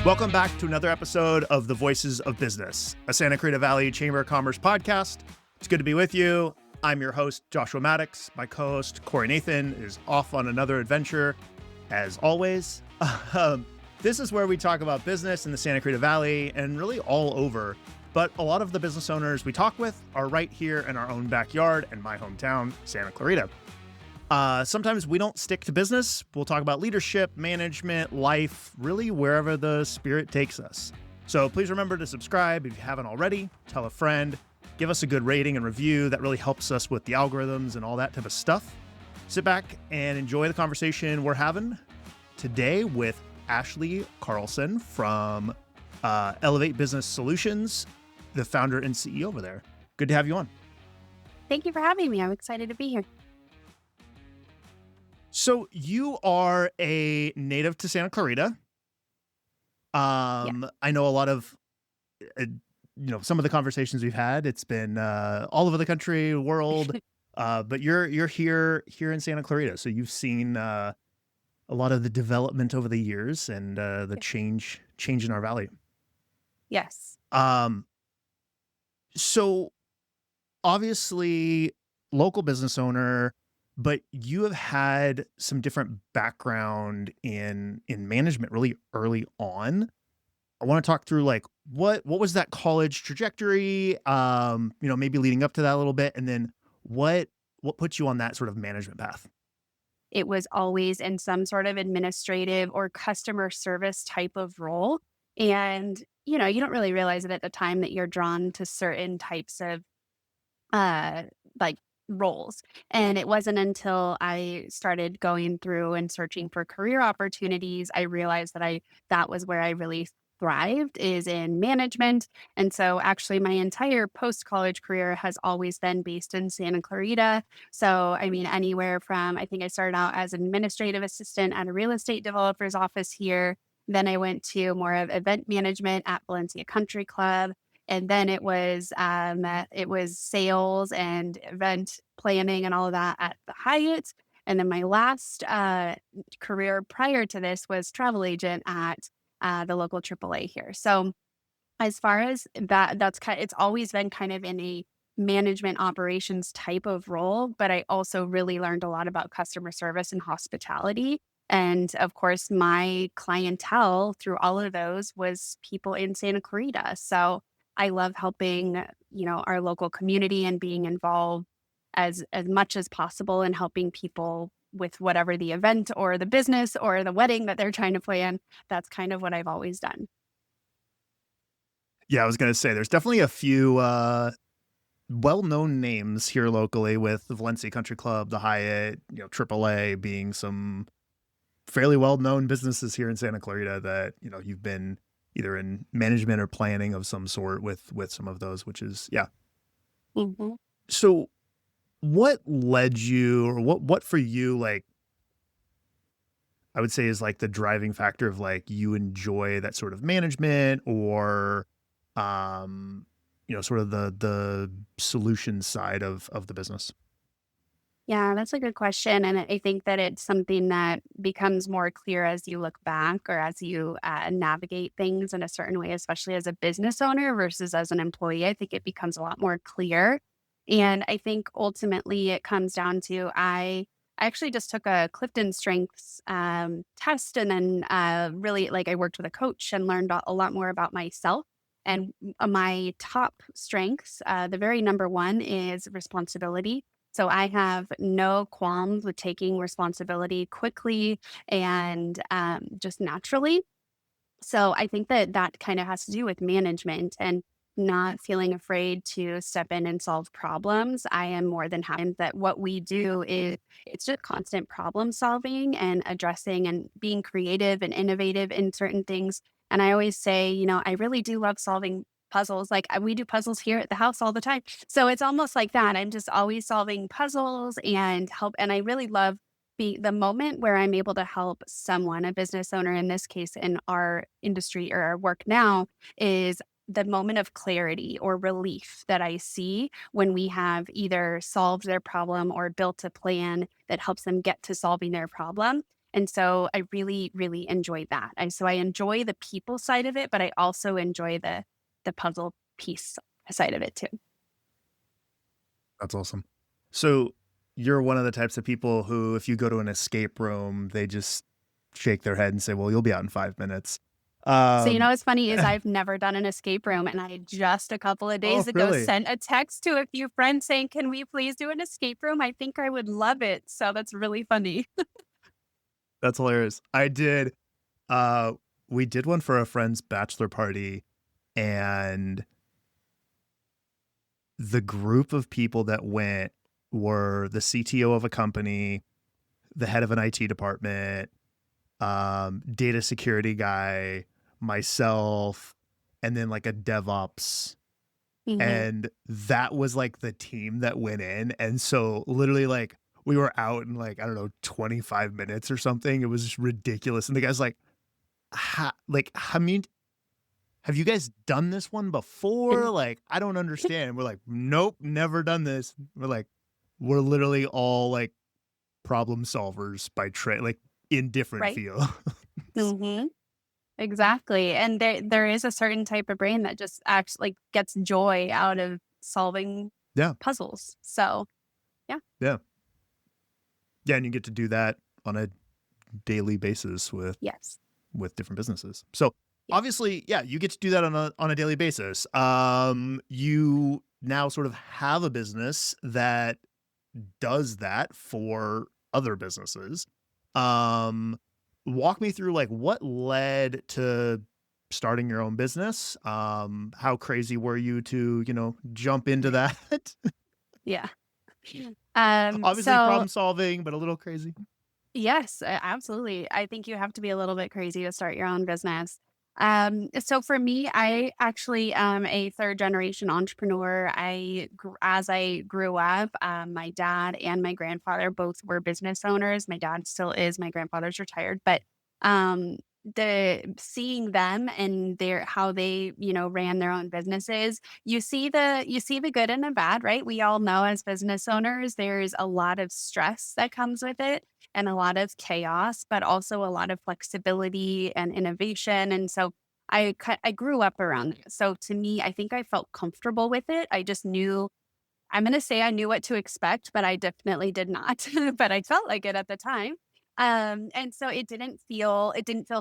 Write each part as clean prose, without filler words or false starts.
Welcome back to another episode of The Voices of Business, a Santa Clarita Valley Chamber of Commerce podcast. It's good to be with you. I'm your host, Joshua Maddux. My co-host, Corey Nathan, is off on another adventure, as always. This is where we talk about business in the Santa Clarita Valley and really all over. But a lot of the business owners we talk with are right here in our own backyard in my hometown, Santa Clarita. Sometimes we don't stick to business. We'll talk about leadership, management, life, really wherever the spirit takes us. So please remember to subscribe if you haven't already. Tell a friend. Give us a good rating and review. That really helps us with the algorithms and all that type of stuff. Sit back and enjoy the conversation we're having today with Ashley Carlson from Elevate Business Solutions, the founder and CEO over there. Good to have you on. Thank you for having me. I'm excited to be here. So you are a native to Santa Clarita. Yeah. I know a lot of, some of the conversations we've had, it's been all over the country, world, but you're here in Santa Clarita. So you've seen a lot of the development over the years and the change in our valley. Yes. So obviously local business owner, but you have had some different background in management really early on. I want to talk through like what was that college trajectory, maybe leading up to that a little bit, and then what put you on that sort of management path? It was always in some sort of administrative or customer service type of role. And, you don't really realize it at the time that you're drawn to certain types of like roles. And it wasn't until I started going through and searching for career opportunities, I realized that was where I really thrived, is in management. And so actually my entire post-college career has always been based in Santa Clarita. So I mean, anywhere from, I think I started out as an administrative assistant at a real estate developer's office here. Then I went to more of event management at Valencia Country Club. And then it was sales and event planning and all of that at the Hyatt. And then my last career prior to this was travel agent at the local AAA here. So as far as it's always been kind of in a management operations type of role, but I also really learned a lot about customer service and hospitality. And of course, my clientele through all of those was people in Santa Clarita. So I love helping, our local community and being involved as much as possible in helping people with whatever the event or the business or the wedding that they're trying to plan. That's kind of what I've always done. Yeah, I was going to say there's definitely a few well-known names here locally with the Valencia Country Club, the Hyatt, AAA being some fairly well-known businesses here in Santa Clarita that, you've been either in management or planning of some sort with some of those, which is, yeah. Mm-hmm. So what led you, or what for you, like, I would say is like the driving factor of like, you enjoy that sort of management or, sort of the solution side of the business? Yeah, that's a good question. And I think that it's something that becomes more clear as you look back or as you navigate things in a certain way, especially as a business owner versus as an employee. I think it becomes a lot more clear. And I think ultimately it comes down to I actually just took a CliftonStrengths test and then really I worked with a coach and learned a lot more about myself. And my top strengths, the very number one is responsibility. So I have no qualms with taking responsibility quickly and just naturally. So I think that kind of has to do with management and not feeling afraid to step in and solve problems. I am more than happy that what we do is it's just constant problem solving and addressing and being creative and innovative in certain things. And I always say, I really do love solving puzzles. Like we do puzzles here at the house all the time. So it's almost like that. I'm just always solving puzzles and help. And I really love the moment where I'm able to help someone, a business owner in this case, in our industry or our work now, is the moment of clarity or relief that I see when we have either solved their problem or built a plan that helps them get to solving their problem. And so I really, really enjoy that. So I enjoy the people side of it, but I also enjoy the puzzle piece side of it too. That's awesome. So you're one of the types of people who, if you go to an escape room, they just shake their head and say, "Well, you'll be out in 5 minutes." So, Um, what's funny is I've never done an escape room, and I just a couple of oh, days ago really? sent a text to a few friends saying, "Can we please do an escape room? I think I would love it." So that's really funny. That's hilarious. I did. Uh, we did one for a friend's bachelor party, and the group of people that went were the CTO of a company, the head of an IT department, data security guy, myself, and then like a DevOps. Mhm. And that was like the team that went in. And so literally like we were out in like, I don't know, 25 minutes or something. It was just ridiculous. And the guy's like, I mean, have you guys done this one before? Like, I don't understand. We're like, nope, never done this. We're like, we're literally all like problem solvers by trade, like in different Right? fields. Mhm. Exactly, and there is a certain type of brain that just acts like gets joy out of solving Yeah. puzzles. So, yeah. Yeah. Yeah. And you get to do that on a daily basis Yes. with different businesses. So Yes. obviously, yeah, you get to do that on a daily basis. You now sort of have a business that does that for other businesses. Um, Walk me through like what led to starting your own business. How crazy were you to, jump into that? Yeah. Obviously So problem solving, but a little crazy. yes, absolutely. I think you have to be a little bit crazy to start your own business. So for me, I actually am a third generation entrepreneur. As I grew up, my dad and my grandfather both were business owners. My dad still is. My grandfather's retired, but um, the seeing them and their how they ran their own businesses, you see the good and the bad, right? We all know as business owners, there's a lot of stress that comes with it and a lot of chaos, but also a lot of flexibility and innovation. And so I grew up around it. So to me, I think I felt comfortable with it. I just knew I'm going to say I knew what to expect, but I definitely did not. But I felt like it at the time. And so it didn't feel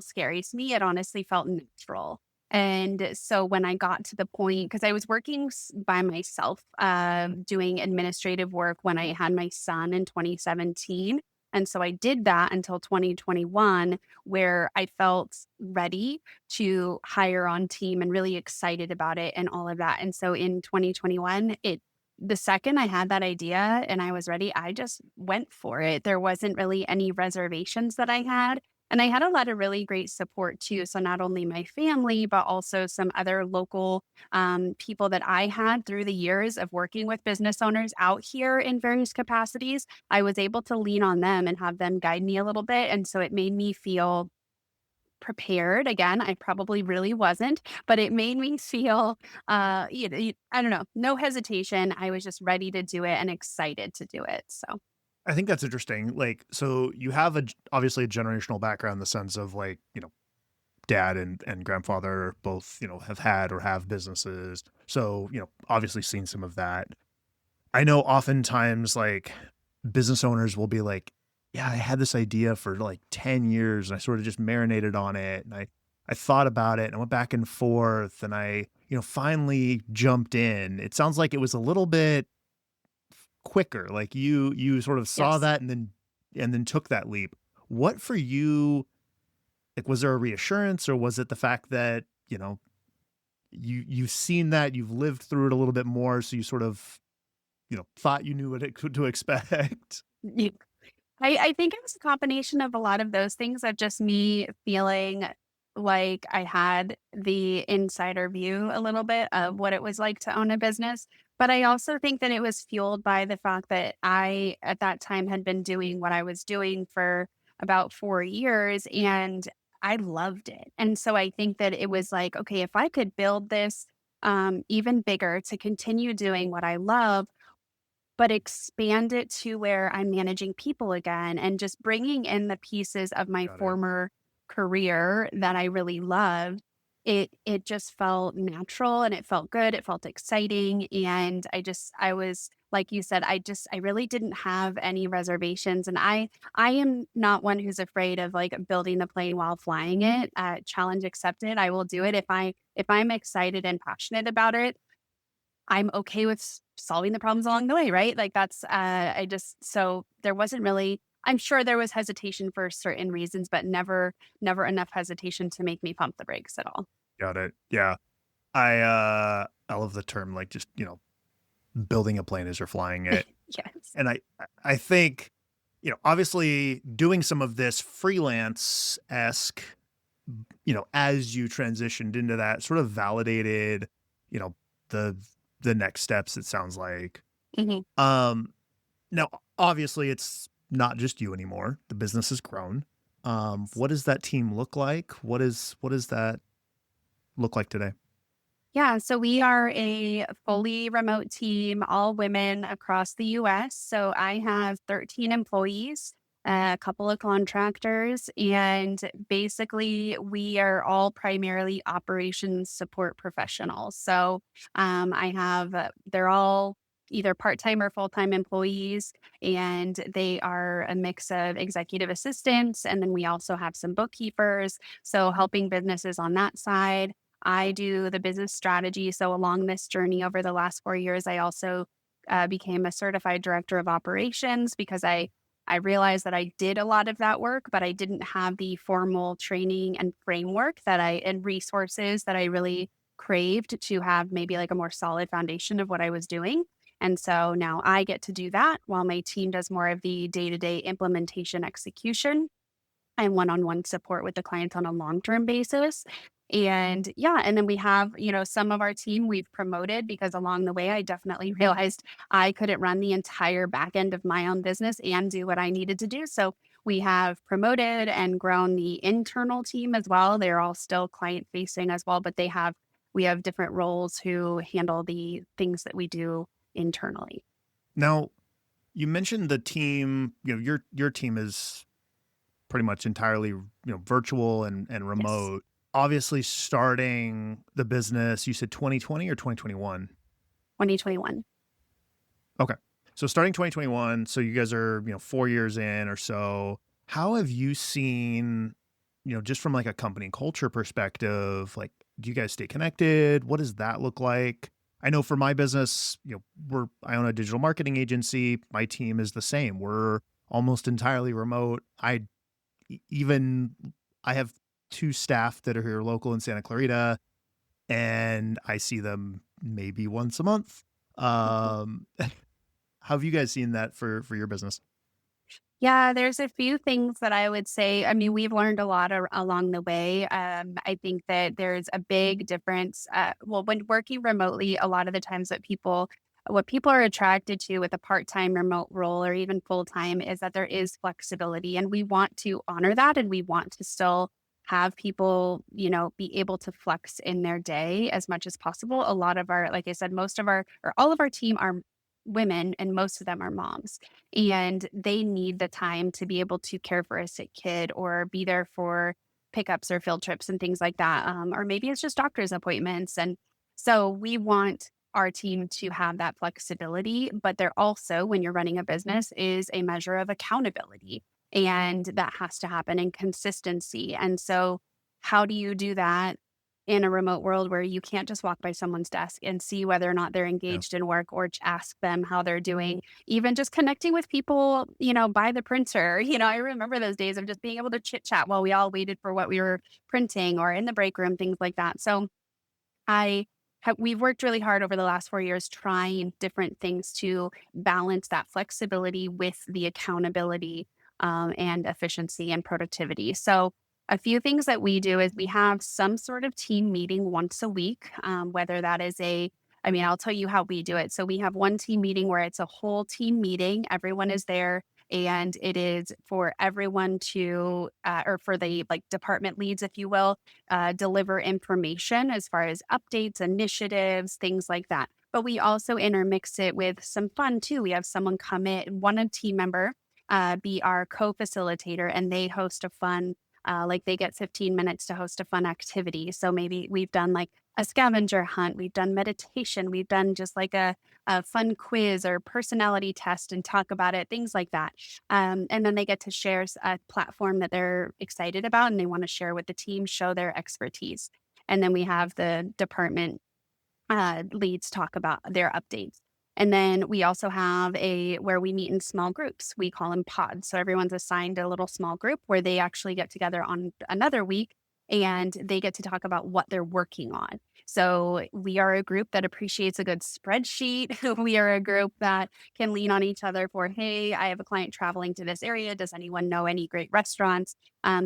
scary to me. It honestly felt natural. And so when I got to the point, because I was working by myself, doing administrative work when I had my son in 2017. And so I did that until 2021, where I felt ready to hire on team and really excited about it and all of that. And so in 2021, the second I had that idea and I was ready, I just went for it. There wasn't really any reservations that I had. And I had a lot of really great support too. So, not only my family, but also some other local people that I had through the years of working with business owners out here in various capacities. I was able to lean on them and have them guide me a little bit. And so it made me feel prepared. Again, I probably really wasn't, but it made me feel, I don't know, no hesitation. I was just ready to do it and excited to do it. So, I think that's interesting. Like, so you have obviously a generational background in the sense of like, dad and grandfather both, have had or have businesses. So, obviously seen some of that. I know oftentimes like business owners will be like, yeah, I had this idea for like 10 years and I sort of just marinated on it. And I thought about it and I went back and forth and I, finally jumped in. It sounds like it was a little bit quicker. Like you sort of saw yes. that and then took that leap. What for you, like was there a reassurance or was it the fact that, you've seen that, you've lived through it a little bit more, so you sort of, thought you knew what it could to expect? You- I think it was a combination of a lot of those things of just me feeling like I had the insider view a little bit of what it was like to own a business. But I also think that it was fueled by the fact that I, at that time, had been doing what I was doing for about 4 years and I loved it. And so I think that it was like, okay, if I could build this even bigger to continue doing what I love but expand it to where I'm managing people again and just bringing in the pieces of my Got it. former career that I really loved. It just felt natural and it felt good. It felt exciting. And I was, like you said, I really didn't have any reservations. And I am not one who's afraid of like building the plane while flying it. Challenge accepted. I will do it if I'm excited and passionate about it. I'm okay with solving the problems along the way, right? Like that's I just so there wasn't really. I'm sure there was hesitation for certain reasons, but never enough hesitation to make me pump the brakes at all. Got it. Yeah. I love the term like just, building a plane as you're flying it. Yes. And I think, obviously doing some of this freelance-esque, as you transitioned into that sort of validated, you know, the the next steps, it sounds like. Mhm. Um, Now obviously it's not just you anymore. The business has grown. What does that team look like? What does that look like today? Yeah, so we are a fully remote team, all women across the US. So I have 13 employees, a couple of contractors, and basically we are all primarily operations support professionals. So they're all either part time or full time employees, and they are a mix of executive assistants. And then we also have some bookkeepers. So helping businesses on that side. I do the business strategy. So, along this journey over the last 4 years, I also became a certified director of operations because I realized that I did a lot of that work, but I didn't have the formal training and framework and resources that I really craved to have maybe like a more solid foundation of what I was doing. And so now I get to do that while my team does more of the day to day implementation execution and one-on-one support with the clients on a long-term basis. And yeah, and then we have, some of our team we've promoted because along the way I definitely realized I couldn't run the entire back end of my own business and do what I needed to do. So we have promoted and grown the internal team as well. They're all still client facing as well, but we have different roles who handle the things that we do internally. Now, you mentioned the team, your team is pretty much entirely, virtual and Yes. remote. Obviously starting the business, you said 2020 or 2021? 2021. Okay. So starting 2021, so you guys are, 4 years in or so. How have you seen, just from like a company culture perspective, like do you guys stay connected? What does that look like? I know for my business, I own a digital marketing agency. My team is the same. We're almost entirely remote. Even I have 2 staff that are here local in Santa Clarita, and I see them maybe once a month. How have you guys seen that for your business? Yeah, there's a few things that I would say. I mean, we've learned a lot along the way. I think that there's a big difference. Well, when working remotely, a lot of the times what people are attracted to with a part-time remote role or even full-time is that there is flexibility, and we want to honor that, and we want to still have people, be able to flex in their day as much as possible. A lot of our, like I said, most of our or all of our team are women, and most of them are moms and they need the time to be able to care for a sick kid or be there for pickups or field trips and things like that. Or maybe it's just doctor's appointments. And so we want our team to have that flexibility, but there also, when you're running a business, is a measure of accountability. And that has to happen in consistency. And so, how do you do that in a remote world where you can't just walk by someone's desk and see whether or not they're Yeah. engaged in work or ask them how they're doing? Even just connecting with people, by the printer. I remember those days of just being able to chit chat while we all waited for what we were printing or in the break room, things like that. So we've worked really hard over the last 4 years trying different things to balance that flexibility with the accountability and efficiency and productivity. So a few things that we do is we have some sort of team meeting once a week, whether that is I mean, I'll tell you how we do it. So we have one team meeting where it's a whole team meeting. Everyone is there and it is for everyone or for the like department leads, if you will, deliver information as far as updates, initiatives, things like that. But we also intermix it with some fun too. We have someone come in, one a team member, be our co-facilitator, and they host a fun, like they get 15 minutes to host a fun activity. So maybe we've done like a scavenger hunt, we've done meditation, we've done just like a fun quiz or personality test and talk about it, things like that. And then they get to share a platform that they're excited about and they want to share with the team, show their expertise. And then we have the department leads talk about their updates. And then we also have a where we meet in small groups. We call them pods. So everyone's assigned a little small group where they actually get together on another week and they get to talk about what they're working on. So we are a group that appreciates a good spreadsheet. We are a group that can lean on each other for, hey, I have a client traveling to this area. Does anyone know any great restaurants?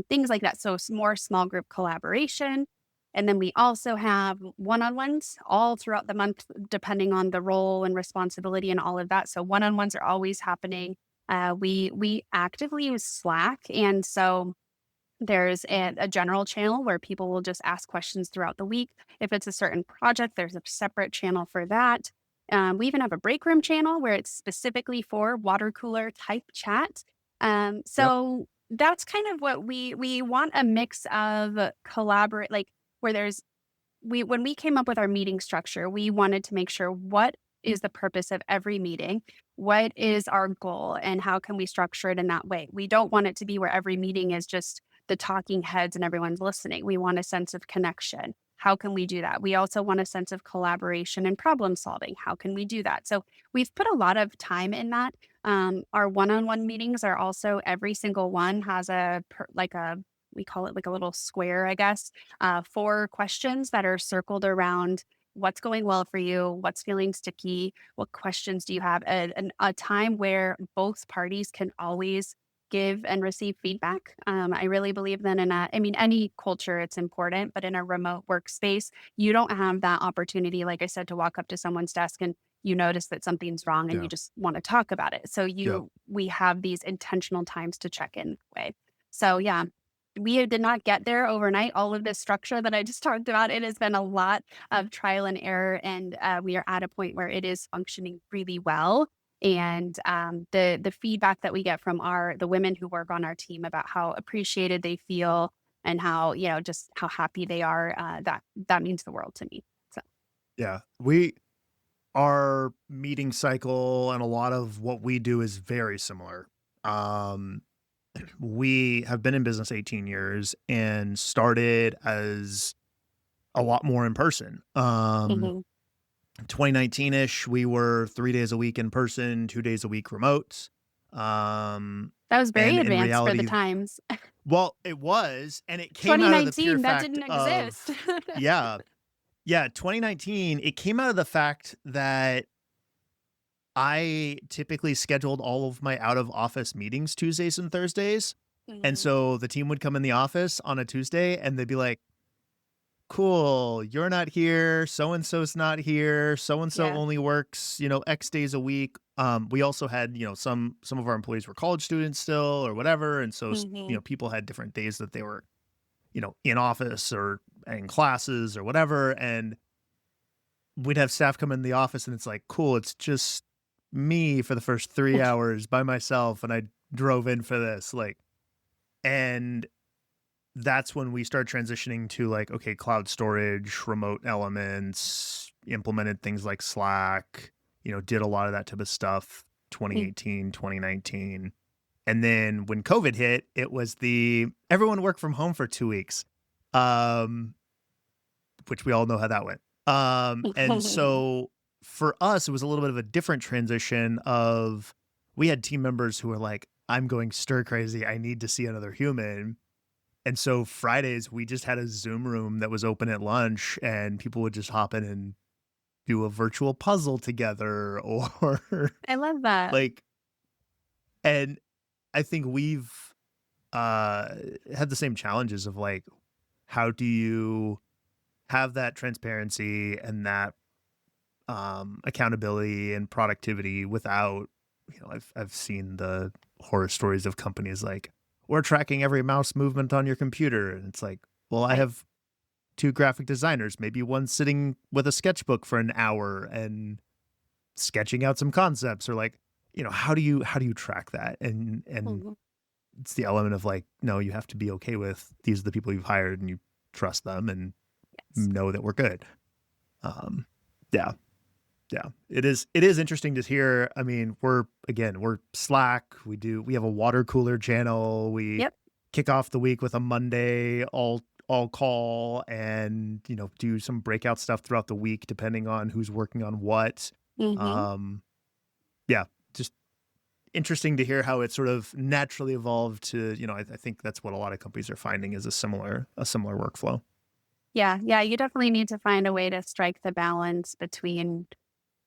Things like that. So it's more small group collaboration. And then we also have one-on-ones all throughout the month, depending on the role and responsibility and all of that. So one-on-ones are always happening. We actively use Slack, and so there's a general channel where people will just ask questions throughout the week. If it's a certain project, there's a separate channel for that. We even have a break room channel where it's specifically for water cooler type chat. Yep. So that's kind of what we want a mix of collaborate, like where there's we when we came up with our meeting structure, we wanted to make sure what is the purpose of every meeting, what is our goal, and how can we structure it in that way. We don't want it to be where every meeting is just the talking heads and everyone's listening. We want a sense of connection. How can we do that? We also want a sense of collaboration and problem solving. How can we do that? So we've put a lot of time in that. Our one-on-one meetings are also every single one has like a we call it like a little square, I guess, 4 questions that are circled around what's going well for you, what's feeling sticky, what questions do you have, a time where both parties can always give and receive feedback. I really believe that I mean, any culture, it's important, but in a remote workspace, you don't have that opportunity, like I said, to walk up to someone's desk and you notice that something's wrong and Yeah. you just want to talk about it. So Yep. we have these intentional times to check in that way. So yeah, we did not get there overnight. All of this structure that I just talked about, it has been a lot of trial and error, and we are at a point where it is functioning really well. And the feedback that we get from the women who work on our team about how appreciated they feel and how just how happy they are, that means the world to me. So Yeah. Our meeting cycle and a lot of what we do is very similar. Um, we have been in business 18 years and started as a lot more in person. mhm. 2019-ish, we were 3 days a week in person, 2 days a week remote. That was very And in advanced for the reality, times. well, it was, and it came out of the pure 2019, that fact didn't exist. of, yeah, yeah, 2019, it came out of the fact that I typically scheduled all of my out of office meetings Tuesdays and Thursdays. And Mhm. so the team would come in the office on a Tuesday and they'd be like, cool, you're not here. So and so's not here. So and so Yeah. only works, X days a week. We also had, some of our employees were college students still or whatever. And so, Mhm. people had different days that they were, in office or in classes or whatever. And we'd have staff come in the office and it's like, cool, it's just me for the first 3 hours by myself. And I drove in for this. And that's when we start transitioning to like, okay, cloud storage, remote elements, implemented things like Slack, did a lot of that type of stuff, Mm. 2018, 2019. And then when COVID hit, it was everyone worked from home for 2 weeks. Um, which we all know how that went. And so for us, it was a little bit of a different transition of we had team members who were like, I'm going stir crazy. I need to see another human. And so Fridays, we just had a Zoom room that was open at lunch and people would just hop in and do a virtual puzzle together or I love that. like, and I think we've uh had the same challenges of like, how do you have that transparency and that accountability and productivity without, I've seen the horror stories of companies like, we're tracking every mouse movement on your computer. And it's like, well, I Right. have two graphic designers, maybe one sitting with a sketchbook for an hour and sketching out some concepts, or like, how do you track that? And Mhm. it's the element of like, no, you have to be okay with these are the people you've hired and you trust them and Yes. know that we're good. Um, yeah, yeah. It is interesting to hear. I mean, we're Slack. We have a water cooler channel. We Yep. kick off the week with a Monday all call and, do some breakout stuff throughout the week depending on who's working on what. Mhm. Um, yeah, just interesting to hear how it sort of naturally evolved to, I think that's what a lot of companies are finding is a similar workflow. Yeah, yeah, you definitely need to find a way to strike the balance between,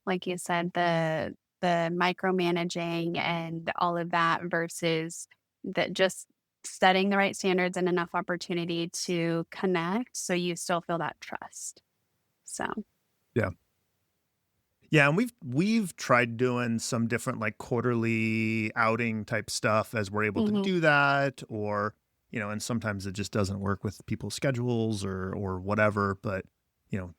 like you said, the micromanaging and all of that versus that just setting the right standards and enough opportunity to connect so you still feel that trust. So, Yeah. Yeah, and we've tried doing some different like quarterly outing type stuff as we're able to mhm. do that, or and sometimes it just doesn't work with people's schedules or whatever. But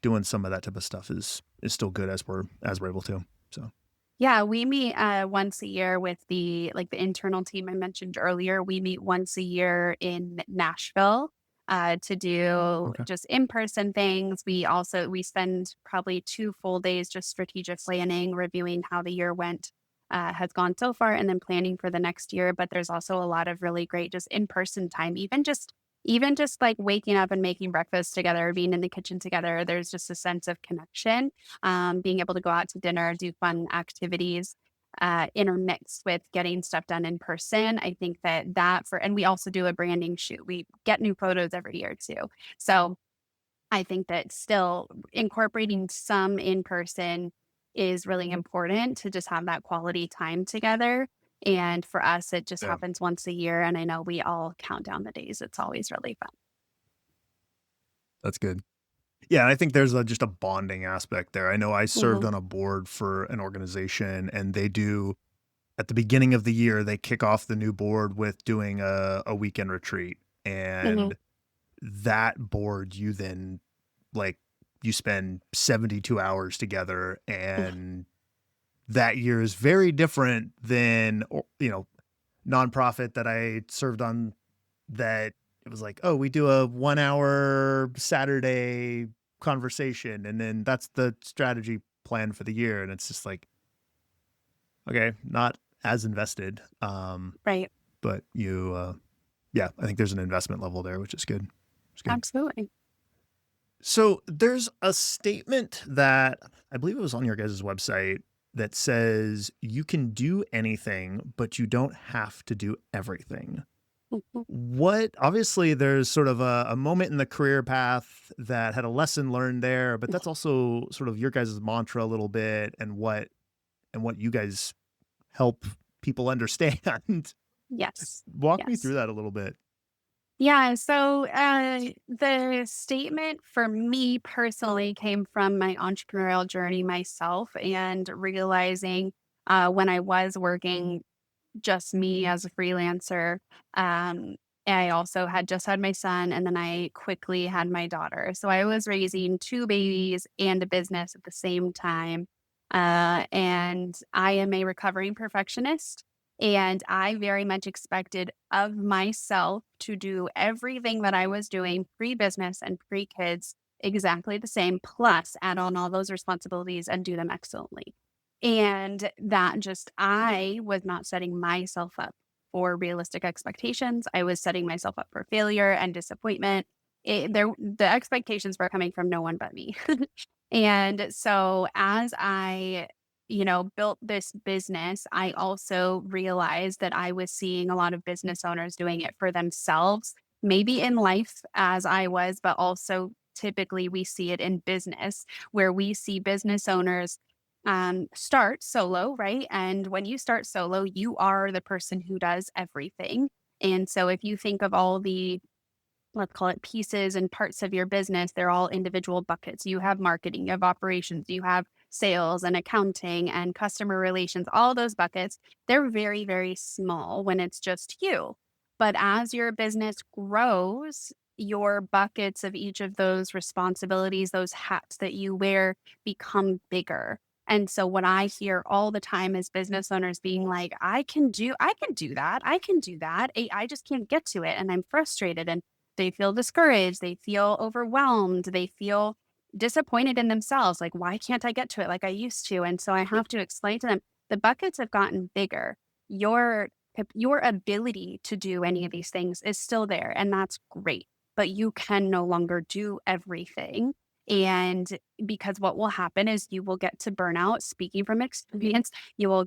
doing some of that type of stuff is still good as we're able to. So Yeah, we meet once a year with the internal team I mentioned earlier. We meet once a year in Nashville to do okay, just in-person things. We spend probably 2 full days just strategic planning, reviewing how the year went, has gone so far, and then planning for the next year. But there's also a lot of really great just in-person time, even just like waking up and making breakfast together, being in the kitchen together. There's just a sense of connection, being able to go out to dinner, do fun activities, intermixed with getting stuff done in person. I think and we also do a branding shoot. We get new photos every year too. So I think that still incorporating some in person is really important to just have that quality time together. And for us, it just yeah, happens once a year. And I know we all count down the days. It's always really fun. that's good. Yeah, and I think there's just a bonding aspect there. I know I served Hmm. on a board for an organization, and they do at the beginning of the year they kick off the new board with doing a weekend retreat, Hmm. and that board you then like you spend 72 hours together, and that year is very different than nonprofit that I served on, that it was like, oh, we do a 1 hour Saturday conversation and then that's the strategy plan for the year, and it's just like, okay, not as invested. Right. But yeah, I think there's an investment level there, which is good. It's good. Absolutely. So there's a statement that I believe it was on your guys' website that says you can do anything, but you don't have to do everything. Mhm. What obviously there's sort of a moment in the career path that had a lesson learned there, but that's also sort of your guys' mantra a little bit, and what you guys help people understand. Yes. Walk me Yes. through that a little bit. Yeah. So the statement for me personally came from my entrepreneurial journey myself and realizing when I was working just me as a freelancer. Um, I also had just had my son and then I quickly had my daughter. So I was raising two babies and a business at the same time. And I am a recovering perfectionist. And I very much expected of myself to do everything that I was doing pre business and pre kids exactly the same, plus add on all those responsibilities and do them excellently. And that just I was not setting myself up for realistic expectations. I was setting myself up for failure and disappointment. The expectations were coming from no one but me. And so as I, built this business, I also realized that I was seeing a lot of business owners doing it for themselves, maybe in life as I was, but also typically we see it in business where we see business owners start solo, right? And when you start solo, you are the person who does everything. And so if you think of all the, let's call it pieces and parts of your business, they're all individual buckets. You have marketing, you have operations, you have sales and accounting and customer relations, all those buckets, they're very, very small when it's just you. But as your business grows, your buckets of each of those responsibilities, those hats that you wear become bigger. And so what I hear all the time is business owners being like, I can do that. I can do that. I just can't get to it. And I'm frustrated. And they feel discouraged. They feel overwhelmed. They feel disappointed in themselves. Like, why can't I get to it like I used to? And so I have to explain to them the buckets have gotten bigger. Your your ability to do any of these things is still there, and that's great. But you can no longer do everything. And because what will happen is you will get to burnout, speaking from experience. You will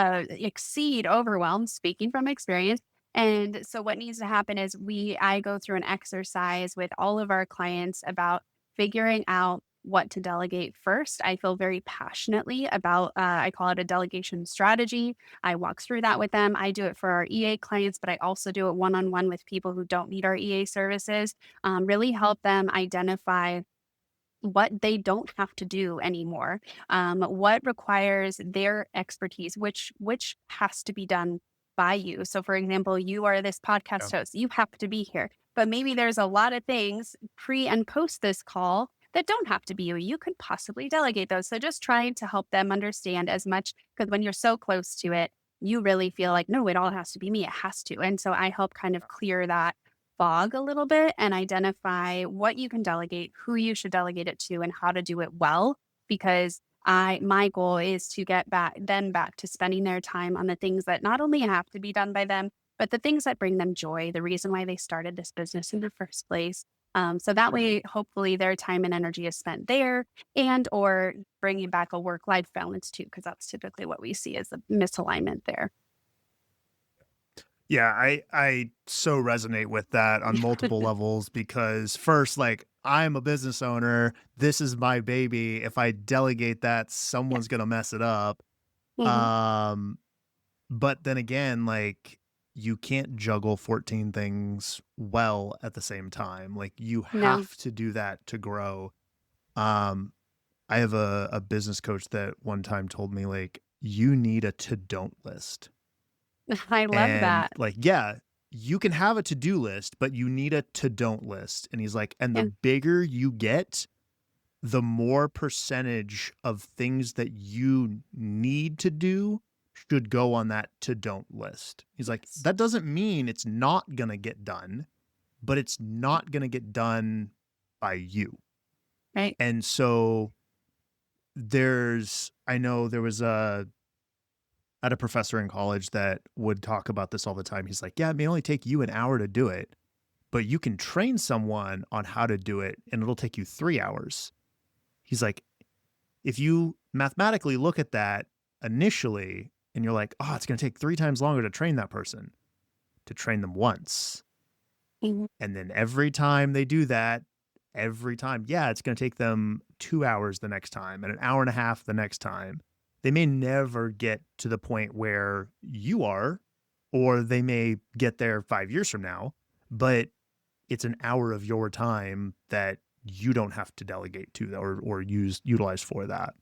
exceed overwhelm, speaking from experience. And so what needs to happen is I go through an exercise with all of our clients about figuring out what to delegate first. I feel very passionately about, I call it a delegation strategy. I walk through that with them. I do it for our EA clients, but I also do it one on one with people who don't need our EA services, really help them identify what they don't have to do anymore, what requires their expertise, which has to be done by you. So, for example, you are this Yeah. podcast host, you have to be here, but maybe there's a lot of things pre and post this call that don't have to be you. You could possibly delegate those. So, just trying to help them understand as much because when you're so close to it, you really feel like, no, it all has to be me. It has to. And so I help kind of clear that fog a little bit and identify what you can delegate, who you should delegate it to, and how to do it well. Because my goal is to get back to spending their time on the things that not only have to be done by them, but the things that bring them joy, the reason why they started this business in the first place. So that way, hopefully, their time and energy is spent there, and or bringing back a work life balance too, because that's typically what we see as a misalignment there. Yeah, I so resonate with that on multiple levels because first, like, I'm a business owner. This is my baby. If I delegate that, Yeah. someone's gonna mess it up. Mhm. Um, but then again, like, you can't juggle 14 things well at the same time. Like, you No, have to do that to grow. Um, I have a business coach that one time told me, like, you need a to don't list. I love And that. like, yeah, you can have a to-do list, but you need a to don't list. And he's like, and the Yeah. bigger you get, the more percentage of things that you need to do should go on that to don't list. He's like, Yes. that doesn't mean it's not going to get done, but it's not going to get done by you. Right. And so I know there was I had a professor in college that would talk about this all the time. He's like, yeah, it may only take you an hour to do it, but you can train someone on how to do it and it'll take you 3 hours. He's like, if you mathematically look at that initially and you're like, oh, it's going to take 3 times longer to train that person, to train them once. Mhm. And then every time they do that, every time, yeah, it's going to take them 2 hours the next time and an hour and a half the next time. They may never get to the point where you are, or they may get there 5 years from now, but it's an hour of your time that you don't have to delegate to or utilize for that.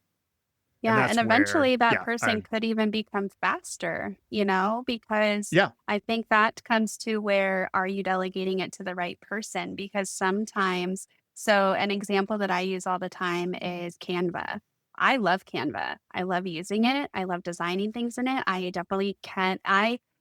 And Yeah, and that's where, eventually that yeah, person could even become faster, because yeah, I think that comes to where are you delegating it to the right person? Because sometimes, so an example that I use all the time is Canva. I love Canva. I love using it. I love designing things in it. I definitely can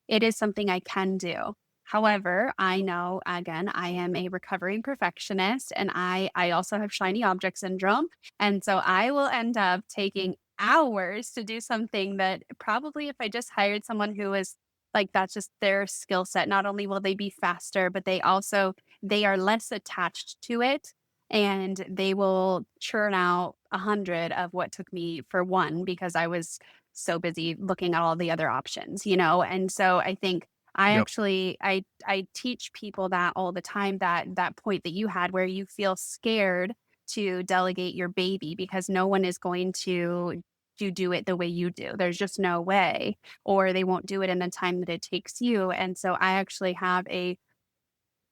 it is something I can do. However, I know again, I am a recovering perfectionist and I also have shiny object syndrome. And so I will end up taking hours to do something that probably if I just hired someone who is like that's just their skill set, not only will they be faster, but they are less attached to it and they will churn out 100 of what took me for one because I was so busy looking at all the other options. And so I think yep, I teach people that all the time that point that you had where you feel scared to delegate your baby because no one is going to do it the way you do. There's just no way, or they won't do it in the time that it takes you. And so I actually have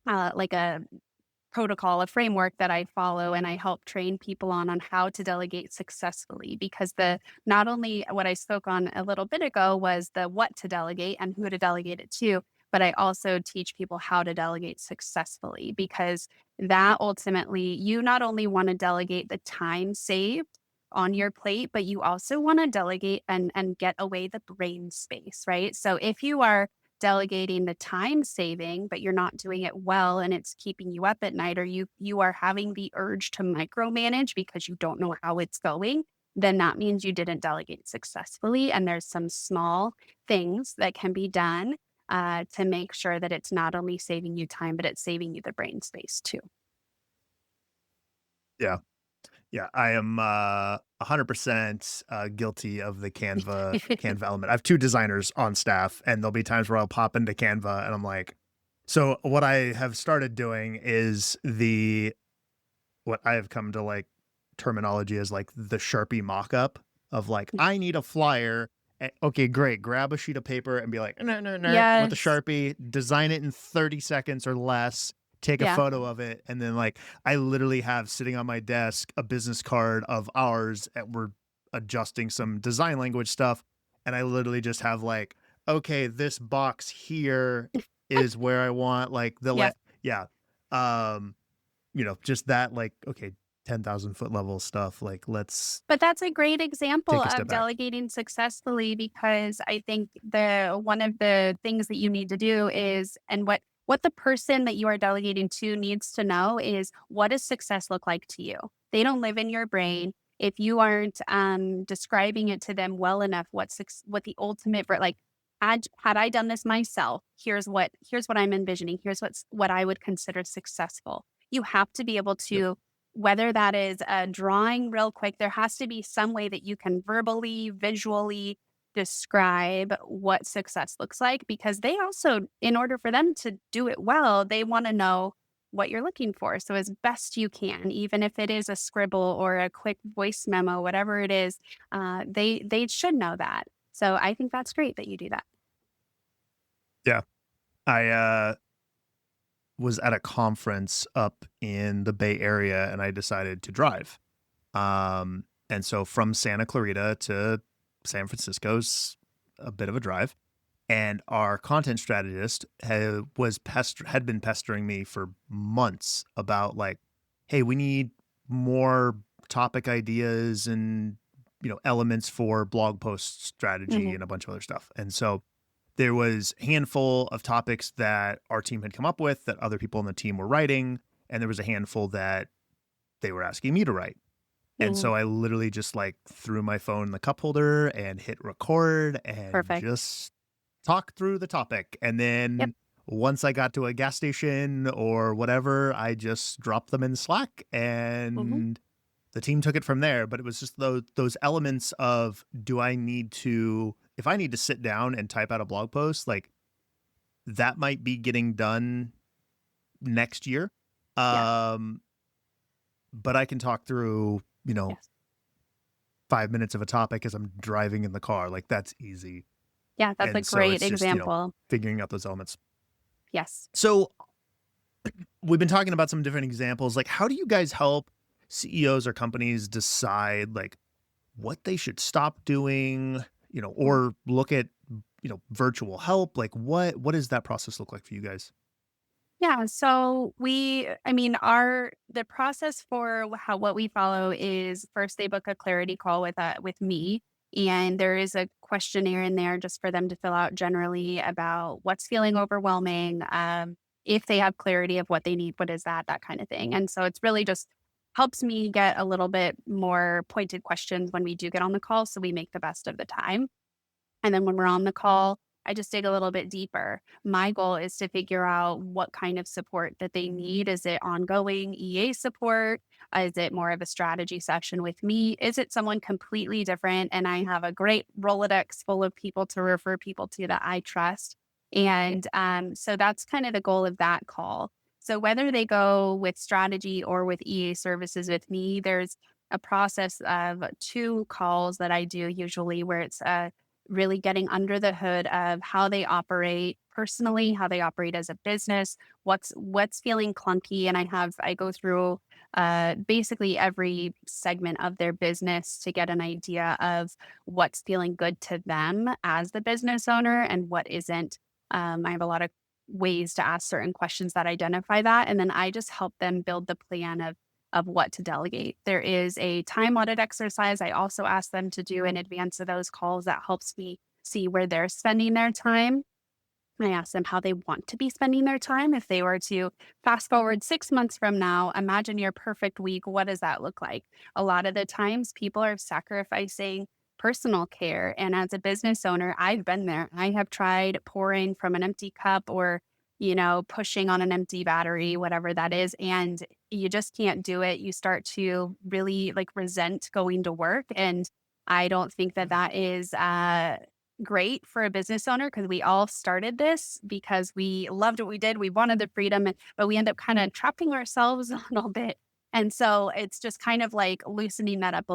like a protocol, a framework that I follow and I help train people on how to delegate successfully because the not only what I spoke on a little bit ago was the what to delegate and who to delegate it to, but I also teach people how to delegate successfully because that ultimately, you not only want to delegate the time saved on your plate, but you also want to delegate and get away the brain space, right? So if you are delegating the time saving, but you're not doing it well and it's keeping you up at night, or you are having the urge to micromanage because you don't know how it's going, then that means you didn't delegate successfully. And there's some small things that can be done to make sure that it's not only saving you time, but it's saving you the brain space too. Yeah. Yeah, I am 100% guilty of the Canva element. I have 2 designers on staff, and there'll be times where I'll pop into Canva and I'm like, so what I have started doing is what I have come to like terminology as like the Sharpie mock-up of like, I need a flyer. Okay, great. Grab a sheet of paper and be like, no, no, no, with a Yes. Sharpie, design it in 30 seconds or less, take a Yeah. photo of it. And then like, I literally have sitting on my desk a business card of ours and we're adjusting some design language stuff. And I literally just have like, okay, this box here is where I want like Yes. yeah. Um, just that like, okay, 10,000-foot level stuff, like, let's But that's a great example take a of step back. delegating successfully because I think the one of the things that you need to do is and what the person that you are delegating to needs to know is what does success look like to you? They don't live in your brain. If you aren't describing it to them well enough, what the ultimate like had I done this myself, here's what I'm envisioning. Here's what I would consider successful. You have to be able Yep. to whether that is a drawing real quick, there has to be some way that you can verbally, visually describe what success looks like because they also, in order for them to do it well, they want to know what you're looking for. So as best you can, even if it is a scribble or a quick voice memo, whatever it is, they should know that. So I think that's great that you do that. Yeah. I was at a conference up in the Bay Area, and I decided to drive. And so from Santa Clarita to San Francisco's a bit of a drive. And our content strategist had been pestering me for months about like, hey, we need more topic ideas and elements for blog post strategy Mhm. and a bunch of other stuff. And so there was a handful of topics that our team had come up with that other people on the team were writing, and there was a handful that they were asking me to write. And Mhm. so I literally just like threw my phone in the cup holder and hit record and Perfect. just talk through the topic. And Yep. then once I got to a gas station or whatever, I just dropped them in Slack Mhm. and the team took it from there. But it was just those elements of if I need to sit down and type out a blog post, like that might be getting done next year. Yes. Um, but I can talk through, Yes. 5 minutes of a topic as I'm driving in the car. Like that's easy. Yeah. That's a And so great it's just, example. figuring out those elements. Yes. So we've been talking about some different examples. Like, how do you guys help CEOs or companies decide like what they should stop doing, or look at, virtual help? Like what does that process look like for you guys? Yeah, so the process for how what we follow is first they book a clarity call with me, and there is a questionnaire in there just for them to fill out generally about what's feeling overwhelming, if they have clarity of what they need, what is that kind of thing. And so it's really just helps me get a little bit more pointed questions when we do get on the call, so we make the best of the time. And then when we're on the call, I just dig a little bit deeper. My goal is to figure out what kind of support that they need. Is it ongoing EA support? Is it more of a strategy session with me? Is it someone completely different? And I have a great Rolodex full of people to refer people to that I trust. And so that's kind of the goal of that call. So whether they go with strategy or with EA services with me, there's a process of 2 calls that I do usually where it's really getting under the hood of how they operate personally, how they operate as a business, what's feeling clunky. And I go through basically every segment of their business to get an idea of what's feeling good to them as the business owner and what isn't. I have a lot of ways to ask certain questions that identify that. And then I just help them build the plan of what to delegate. There is a time audit exercise I also ask them to do in advance of those calls that helps me see where they're spending their time. I ask them how they want to be spending their time. If they were to fast forward 6 months from now, imagine your perfect week. What does that look like? A lot of the times, people are sacrificing personal care. And as a business owner, I've been there. I have tried pouring from an empty cup or, pushing on an empty battery, whatever that is. And you just can't do it. You start to really like resent going to work. And I don't think that that is great for a business owner because we all started this because we loved what we did. We wanted the freedom, but we end up kind of trapping ourselves a little bit. And so it's just kind of like loosening that up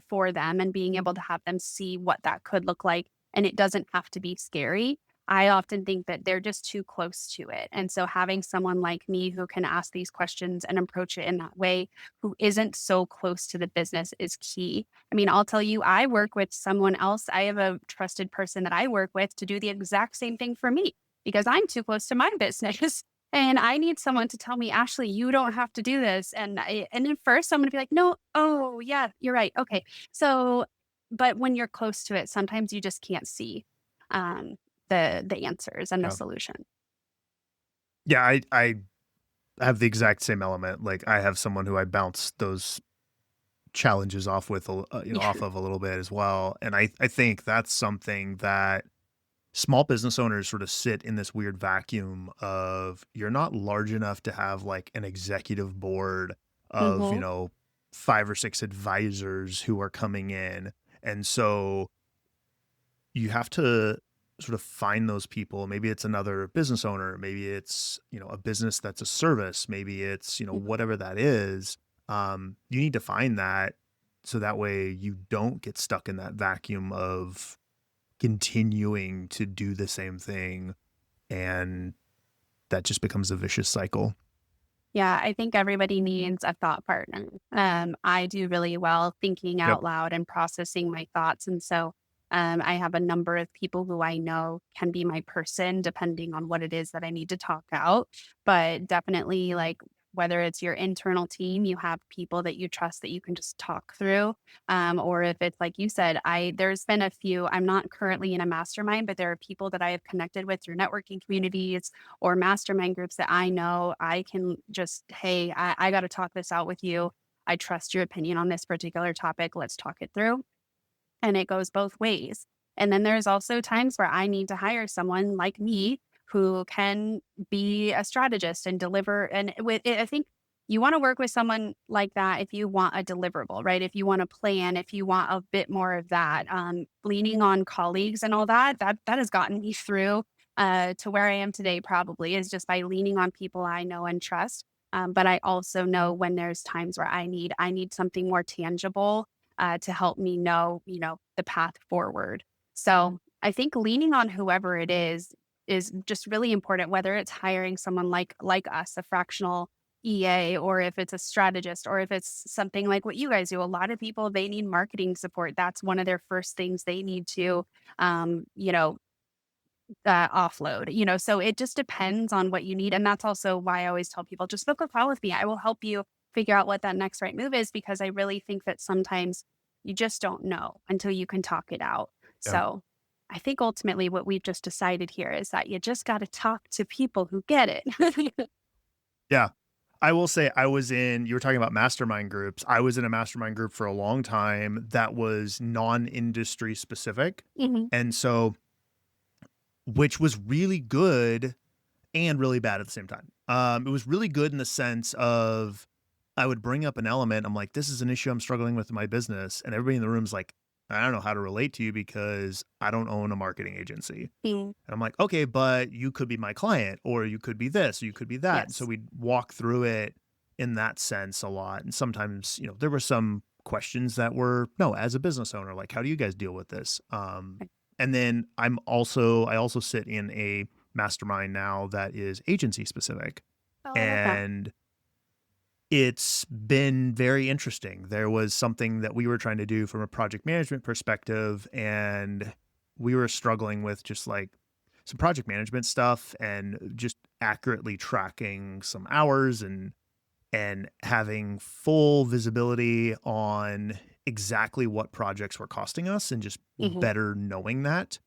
for them and being able to have them see what that could look like. And it doesn't have to be scary. I often think that they're just too close to it. And so having someone like me who can ask these questions and approach it in that way, who isn't so close to the business is key. I mean, I'll tell you, I work with someone else. I have a trusted person that I work with to do the exact same thing for me because I'm too close to my business. And I need someone to tell me, Ashley, you don't have to do this. And at first I'm going to be like, no, oh yeah, you're right. Okay. So, but when you're close to it, sometimes you just can't see um, the answers and the Yeah. solution. Yeah, I have the exact same element. Like I have someone who I bounce those challenges off with, Yeah. off of a little bit as well. And I think that's something that small business owners sort of sit in this weird vacuum of you're not large enough to have like an executive board of, Hmm. 5 or 6 advisors who are coming in. And so you have to sort of find those people. Maybe it's another business owner, maybe it's, a business that's a service, maybe it's, whatever that is. You need to find that so that way you don't get stuck in that vacuum of continuing to do the same thing, and that just becomes a vicious cycle. Yeah, I think everybody needs a thought partner. I do really well thinking Yep. out loud and processing my thoughts. And so I have a number of people who I know can be my person depending on what it is that I need to talk out. But definitely, like, whether it's your internal team, you have people that you trust that you can just talk through. Or if it's like you said, there's been a few, I'm not currently in a mastermind, but there are people that I have connected with through networking communities or mastermind groups that I know I can just, hey, I got to talk this out with you. I trust your opinion on this particular topic. Let's talk it through. And it goes both ways. And then there's also times where I need to hire someone like me who can be a strategist and deliver. And I think you want to work with someone like that if you want a deliverable, right? If you want a plan, if you want a bit more of that, leaning on colleagues and all that, that has gotten me through to where I am today. Probably is just by leaning on people I know and trust. But I also know when there's times where I need something more tangible to help me know, the path forward. So I think leaning on whoever it is just really important, whether it's hiring someone like us, a fractional EA, or if it's a strategist, or if it's something like what you guys do. A lot of people, they need marketing support. That's one of their first things they need to, um, you know, offload, so it just depends on what you need. And that's also why I always tell people, just book a call with me. I will help you figure out what that next right move is, because I really think that sometimes you just don't know until you can talk it out. Yeah. So I think ultimately what we've just decided here is that you just got to talk to people who get it. Yeah. I will say you were talking about mastermind groups. I was in a mastermind group for a long time that was non-industry specific. Mhm. And so, which was really good and really bad at the same time. It was really good in the sense of I would bring up an element. I'm like, this is an issue I'm struggling with in my business. And everybody in the room's like, I don't know how to relate to you because I don't own a marketing agency. Mm. And I'm like, okay, but you could be my client, or you could be this, or you could be that. And so Yes. we'd walk through it in that sense a lot. And sometimes, there were some questions that were, no, as a business owner, like, how do you guys deal with this? And then I also sit in a mastermind now that is agency specific. Oh, I love that. And it's been very interesting. There was something that we were trying to do from a project management perspective, and we were struggling with just like some project management stuff and just accurately tracking some hours and having full visibility on exactly what projects were costing us and just Hmm. better knowing that.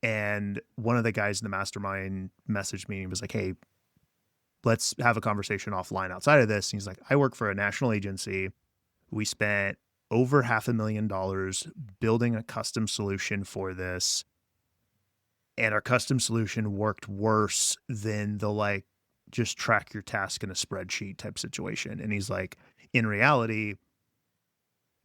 And one of the guys in the mastermind messaged me and was like, "Hey, let's have a conversation offline outside of this." And he's like, "I work for a national agency. We spent over $500,000 building a custom solution for this. And our custom solution worked worse than the like just track your task in a spreadsheet type situation." And he's like, "In reality,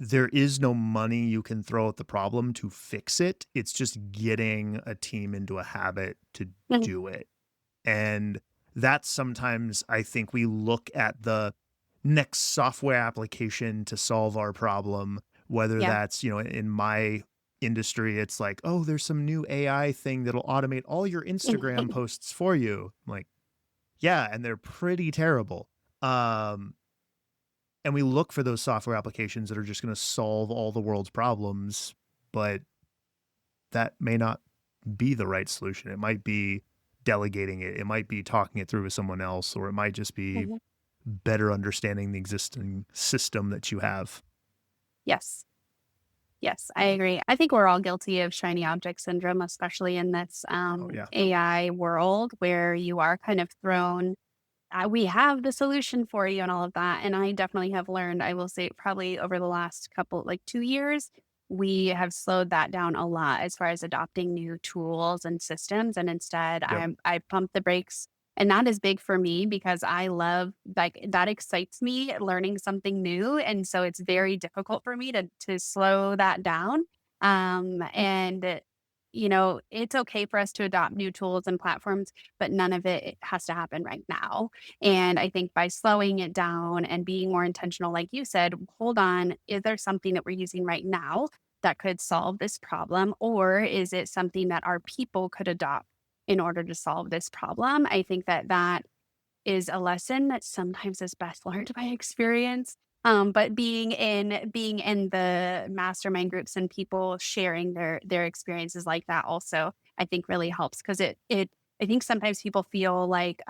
there is no money you can throw at the problem to fix it. It's just getting a team into a habit to Hmm. do it." And that's sometimes I think we look at the next software application to solve our problem, whether Yeah. that's, in my industry, it's like, oh, there's some new AI thing that'll automate all your Instagram posts for you. I'm like, yeah, and they're pretty terrible. Um, and we look for those software applications that are just going to solve all the world's problems, but that may not be the right solution. It might be delegating it. It might be talking it through with someone else, or it might just be Hmm. better understanding the existing system that you have. Yes. Yes, I agree. I think we're all guilty of shiny object syndrome, especially in this Oh yeah. AI world where you are kind of thrown. We have the solution for you and all of that. And I definitely have learned, I will say, probably over the last couple, like 2 years, we have slowed that down a lot as far as adopting new tools and systems. And instead, Yep. I pump the brakes. And that is big for me because I love like that excites me learning something new. And so it's very difficult for me to slow that down. And it's okay for us to adopt new tools and platforms, but none of it has to happen right now. And I think by slowing it down and being more intentional, like you said, hold on, is there something that we're using right now that could solve this problem? Or is it something that our people could adopt in order to solve this problem? I think that is a lesson that sometimes is best learned by experience. But being in the mastermind groups and people sharing their experiences like that also, I think really helps because it I think sometimes people feel like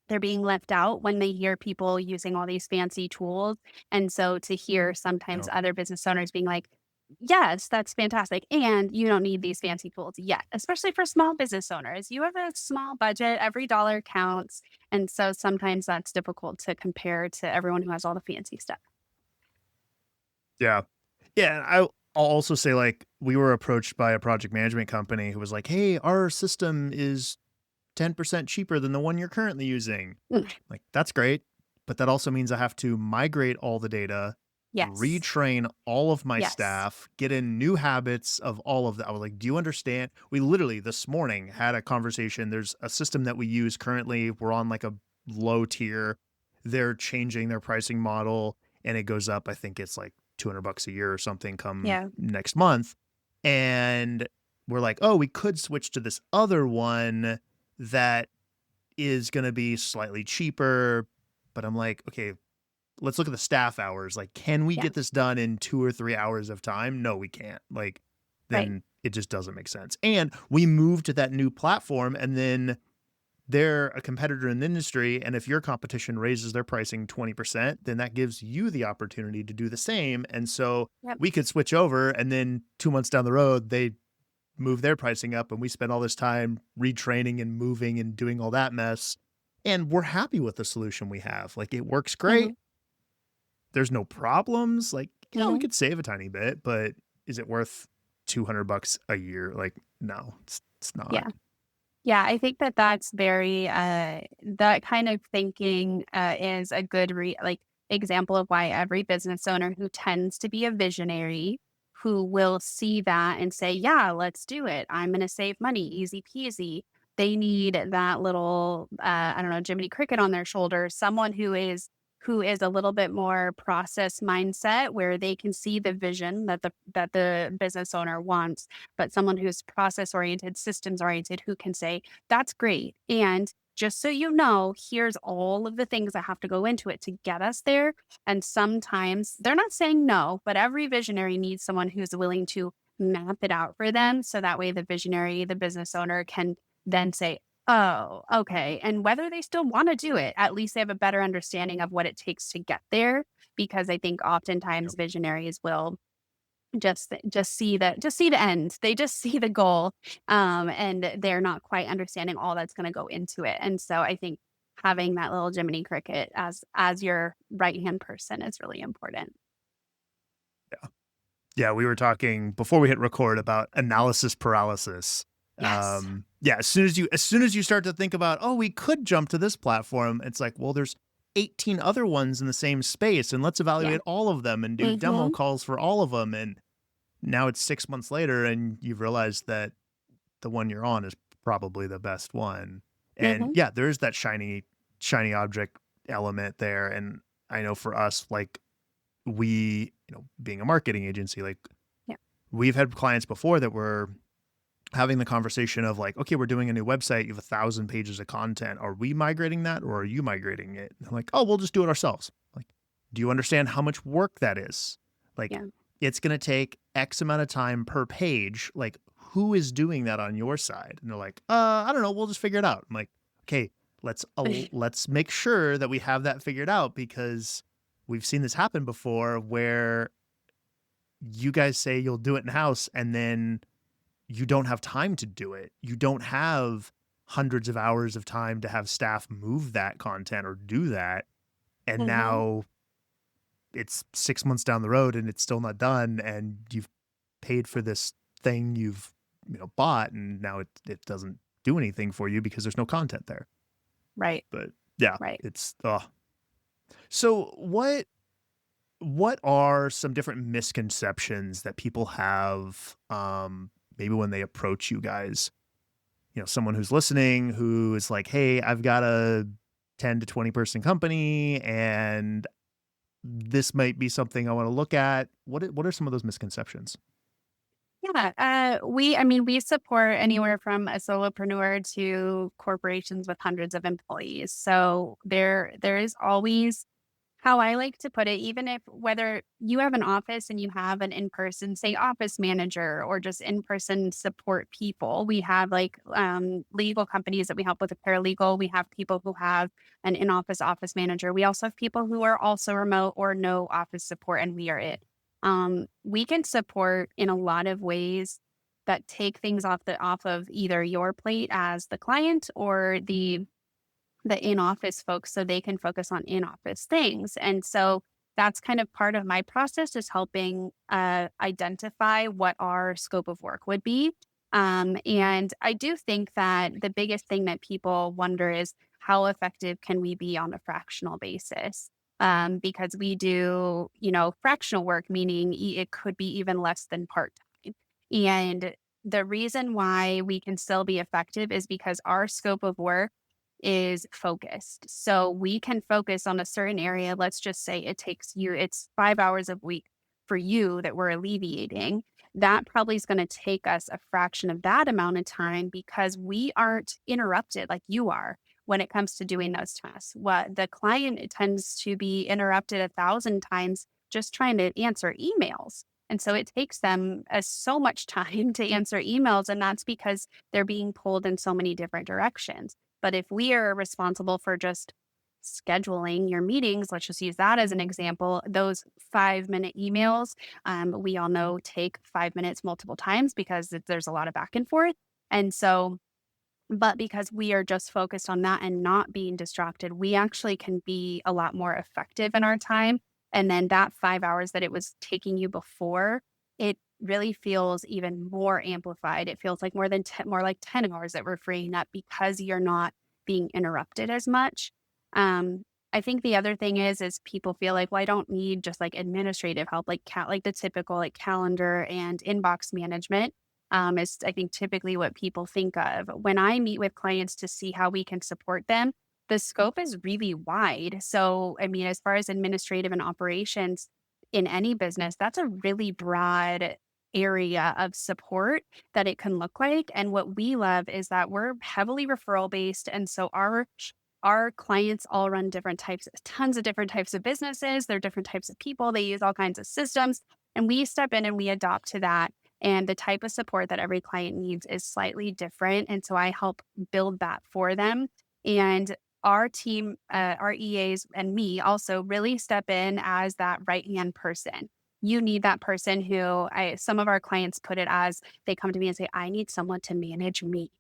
they're being left out when they hear people using all these fancy tools. And so to hear sometimes No. other business owners being like, yes, that's fantastic. And you don't need these fancy tools yet, especially for small business owners. You have a small budget, every dollar counts. And so sometimes that's difficult to compare to everyone who has all the fancy stuff. Yeah. Yeah. I'll also say, like, we were approached by a project management company who was like, "Hey, our system is 10% cheaper than the one you're currently using." Mm. Like, that's great. But that also means I have to migrate all the data, Yes. retrain all of my Yes. staff, get in new habits of all of that. I was like, "Do you understand?" We literally this morning had a conversation. There's a system that we use currently. We're on like a low tier. They're changing their pricing model and it goes up. I think it's like $200 a year or something come Yeah. next month. And we're like, "Oh, we could switch to this other one that is going to be slightly cheaper." But I'm like, "Okay, let's look at the staff hours. Like, can we Yeah. get this done in 2 or 3 hours of time? No, we can't." Like, Right. then it just doesn't make sense. And we moved to that new platform and then they're a competitor in the industry. And if your competition raises their pricing 20%, then that gives you the opportunity to do the same. And so Yep. we could switch over and then 2 months down the road, they move their pricing up and we spend all this time retraining and moving and doing all that mess. And we're happy with the solution we have. Like, it works Hmm. great. There's no problems. Like, yeah, we Hmm. could save a tiny bit, but is it worth $200 a year? Like, no, it's not. Yeah. Yeah, I think that that's very, that kind of thinking is a good example of why every business owner who tends to be a visionary, who will see that and say, yeah, let's do it. I'm going to save money, easy peasy. They need that little, I don't know, Jiminy Cricket on their shoulder, someone who is a little bit more process mindset where they can see the vision that the business owner wants, but someone who's process oriented, systems oriented, who can say, that's great. And just so you know, here's all of the things that have to go into it to get us there. And sometimes they're not saying no, but every visionary needs someone who's willing to map it out for them. So that way the visionary, the business owner can then say, oh, okay. And whether they still want to do it, at least they have a better understanding of what it takes to get there. Because I think oftentimes Yep. visionaries will just see the end. They just see the goal, and they're not quite understanding all that's going to go into it. And so I think having that little Jiminy Cricket as your right hand person is really important. Yeah. Yeah, we were talking before we hit record about analysis paralysis. Yes. Yeah, as soon as you start to think about, oh, we could jump to this platform, it's like, well, there's 18 other ones in the same space, and let's Yeah. evaluate all of them and do demo Hmm. calls for all of them. And now it's 6 months later, and you've realized that the one you're on is probably the best one. And Hmm. yeah, there is that shiny object element there. And I know for us, like being a marketing agency, like Yeah. we've had clients before that were having the conversation of like, okay, we're doing a new website. You have 1,000 pages of content. Are we migrating that or are you migrating it? And I'm like, oh, we'll just do it ourselves. Like, do you understand how much work that is? Like, Yeah. it's going to take X amount of time per page. Like, who is doing that on your side? And they're like, I don't know. We'll just figure it out. I'm like, okay, let's make sure that we have that figured out because we've seen this happen before where you guys say you'll do it in house and then you don't have time to do it. You don't have hundreds of hours of time to have staff move that content or do that. And Hmm. now it's 6 months down the road and it's still not done. And you've paid for this thing you've, bought and now it doesn't do anything for you because there's no content there. Right. But yeah, Right. it's, so what are some different misconceptions that people have, maybe when they approach you guys? Someone who's listening who is like, "Hey, I've got a 10 to 20 person company and this might be something I want to look at." What are some of those misconceptions? Yeah. I mean, we support anywhere from a solopreneur to corporations with hundreds of employees. So there is always how I like to put it, even if whether you have an office and you have an in-person, say, office manager or just in-person support people, we have like legal companies that we help with a paralegal. We have people who have an in-office office manager. We also have people who are also remote or no office support, and we are it. We can support in a lot of ways that take things off of either your plate as the client or the in-office folks so they can focus on in-office things. And so that's kind of part of my process is helping identify what our scope of work would be. And I do think that the biggest thing that people wonder is how effective can we be on a fractional basis? Because we do, fractional work, meaning it could be even less than part time. And the reason why we can still be effective is because our scope of work is focused. So we can focus on a certain area. Let's just say it's 5 hours a week for you that we're alleviating. That probably is going to take us a fraction of that amount of time because we aren't interrupted like you are when it comes to doing those tasks. What the client tends to be interrupted 1,000 times just trying to answer emails. And so it takes them so much time to answer emails. And that's because they're being pulled in so many different directions. But if we are responsible for just scheduling your meetings, let's just use that as an example, those 5-minute emails, we all know take 5 minutes multiple times because there's a lot of back and forth. And so, but because we are just focused on that and not being distracted, we actually can be a lot more effective in our time. And then that 5 hours that it was taking you before, it really feels even more amplified. It feels like more like 10 hours that we're freeing up because you're not being interrupted as much. I think the other thing is people feel like, well, I don't need just like administrative help, like the typical like calendar and inbox management is I think typically what people think of. When I meet with clients to see how we can support them, the scope is really wide. So, I mean, as far as administrative and operations in any business, that's a really broad area of support that it can look like. And what we love is that we're heavily referral based. And so our clients all run tons of different types of businesses. They're different types of people. They use all kinds of systems. And we step in and we adopt to that And the type of support that every client needs is slightly different. And so I help build that for them. And our team, our EAs and me also really step in as that right hand person. You need that person who some of our clients put it as they come to me and say, I need someone to manage me.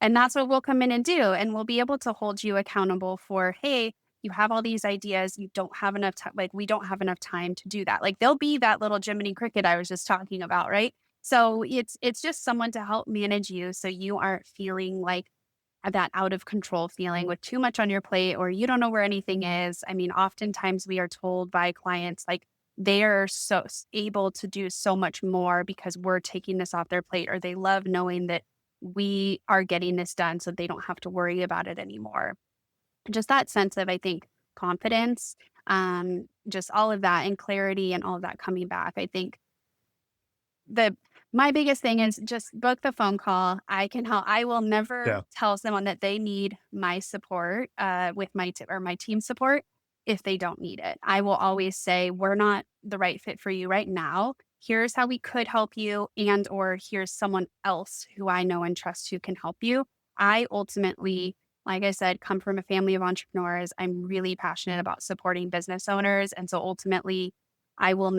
And that's what we'll come in and do. And we'll be able to hold you accountable for, hey, you have all these ideas. You don't have enough time. Like, we don't have enough time to do that. Like, they'll be that little Jiminy Cricket I was just talking about, right? So it's just someone to help manage you so you aren't feeling like that out of control feeling with too much on your plate or you don't know where anything is. I mean, oftentimes we are told by clients like they are able to do so much more because we're taking this off their plate, or they love knowing that we are getting this done so they don't have to worry about it anymore. Just that sense of, I think, confidence, just all of that and clarity and all of that coming back. I think the my biggest thing is just book the phone call. I can help. I will never Yeah. tell someone that they need my support, with or my team support if they don't need it. I will always say, we're not the right fit for you right now. Here's how we could help you, and or here's someone else who I know and trust who can help you. I ultimately, like I said, come from a family of entrepreneurs. I'm really passionate about supporting business owners. And so ultimately, I want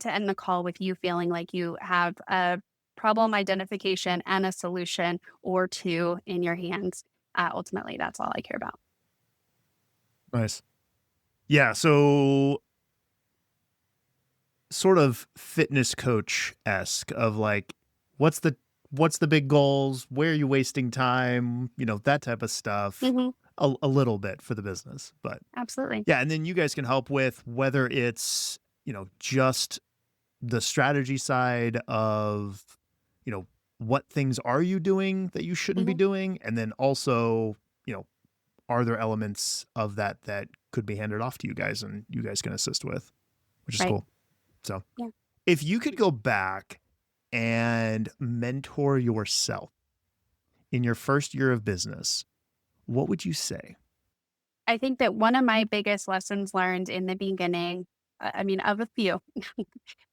to end the call with you feeling like you have a problem identification and a solution or two in your hands. Ultimately, that's all I care about. Nice. Yeah. So sort of fitness coach-esque of like, what's the what's the big goals? Where are you wasting time? That type of stuff. Hmm. A little bit for the business. But Absolutely. yeah, and then you guys can help with whether it's, just the strategy side of, what things are you doing that you shouldn't be Hmm. doing? And then also, you know, are there elements of that could be handed off to you guys and you guys can assist with, which is Right. cool. So Yeah. if you could go back and mentor yourself in your first year of business, what would you say? I think that one of my biggest lessons learned in the beginning, I mean, of a few,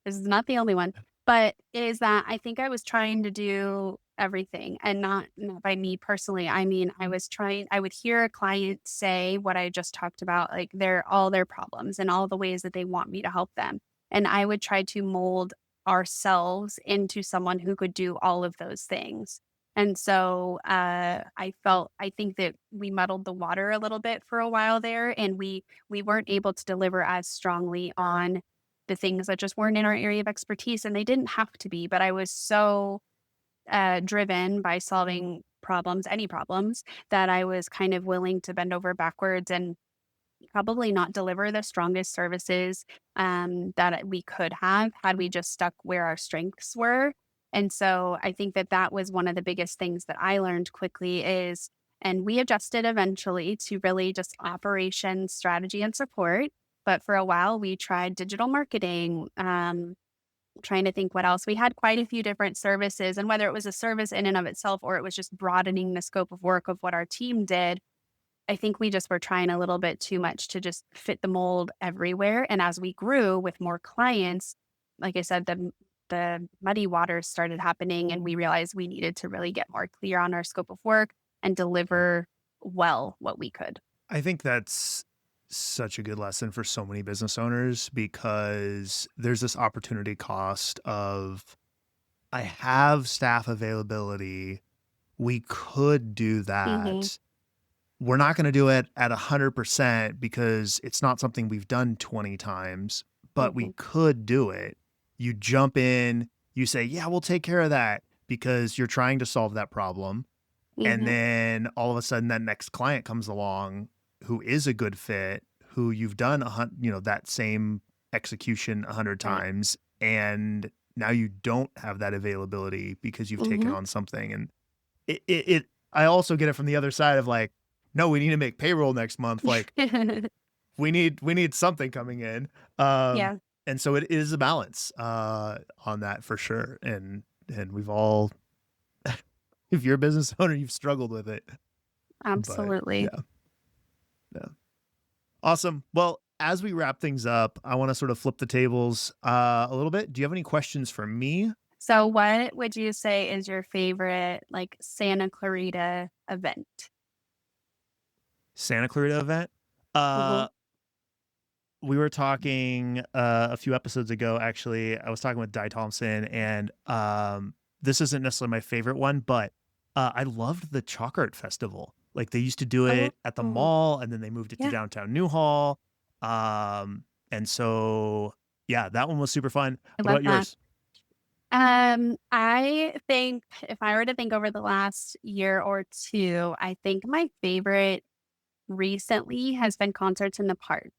this is not the only one, but is that I think I was trying to do everything, and not by me personally. I mean, I would hear a client say what I just talked about, like all their problems and all the ways that they want me to help them. And I would try to mold ourselves into someone who could do all of those things. And so I think that we muddled the water a little bit for a while there, and we weren't able to deliver as strongly on the things that just weren't in our area of expertise, and they didn't have to be. But I was so driven by solving problems, any problems, that I was kind of willing to bend over backwards and probably not deliver the strongest services that we could have had we just stuck where our strengths were. And so I think that that was one of the biggest things that I learned quickly is, and we adjusted eventually to really just operations, strategy, and support. But for a while, we tried digital marketing, trying to think what else. We had quite a few different services, and whether it was a service in and of itself or it was just broadening the scope of work of what our team did, I think we just were trying a little bit too much to just fit the mold everywhere. And as we grew with more clients, like I said, the muddy waters started happening, and we realized we needed to really get more clear on our scope of work and deliver well what we could. I think that's such a good lesson for so many business owners because there's this opportunity cost of I have staff availability. We could do Hmm. that. We're not going to do it at 100% because it's not something we've done 20 times, but we Hmm. could do it. You jump in, you say, yeah, we'll take care of that because you're trying to solve that problem. And Hmm. then all of a sudden that next client comes along who is a good fit, who you've done that same execution 100 Right. times. And now you don't have that availability because you've taken Hmm. on something. And I also get it from the other side of like, no, we need to make payroll next month. Like we need something coming in. Um, Yeah, and so it is a balance, on that for sure. And we've all, if you're a business owner, you've struggled with it, but absolutely. yeah, yeah. Awesome. Well, as we wrap things up, I want to sort of flip the tables a little bit. Do you have any questions for me? So what would you say is your favorite like Santa Clarita event? Santa Clarita event? Mhm. Uh, we were talking a few episodes ago, actually. I was talking with Di Thompson, and this isn't necessarily my favorite one, but I loved the Chalk Art Festival. Like they used to do it at the Oh, mall, and then they moved it to yeah. downtown Newhall. And so, yeah, that one was super fun. I What love about that. yours? I think if I were to think over the last year or two, I think my favorite recently has been concerts in the park.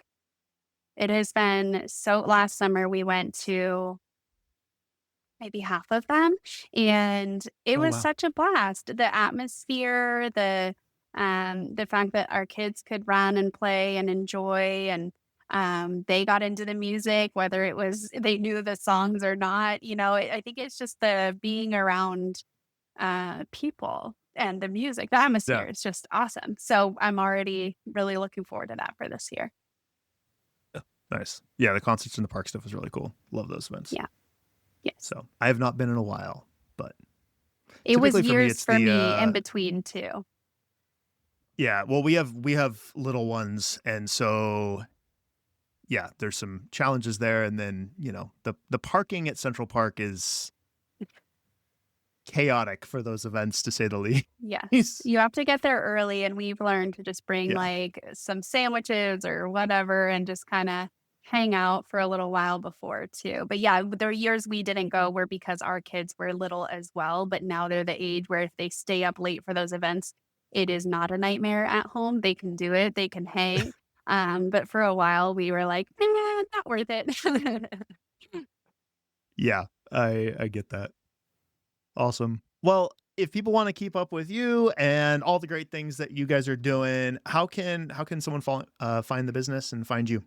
It has been so last summer we went to maybe half of them, and it Oh, was wow. such a blast. The atmosphere, the fact that our kids could run and play and enjoy, and they got into the music, whether it was they knew the songs or not. I think it's just the being around people and the music, the Yeah. atmosphere is just awesome. So I'm already really looking forward to that for this year. Yeah. Nice. Yeah, the concerts in the park stuff is really cool. Love those events. Yeah. Yes. So I have not been in a while, but It was typically for me, years it's for the me in between too. yeah. Well, we have little ones, and so yeah, there's some challenges there. And then the parking at Central Park is chaotic for those events, to say the Yes. least. You have to get there early, and we've learned to just bring, Yeah. like, some sandwiches or whatever and just kinda hang out for a little while before too. But, yeah, there were years we didn't go were because our kids were little as well, but now they're the age where if they stay up late for those events, it is not a nightmare at home. They can do it, they can hang. But for a while, we were like, not worth it." Yeah, I get that. Awesome. Well, if people want to keep up with you and all the great things that you guys are doing, how can someone find the business and find you?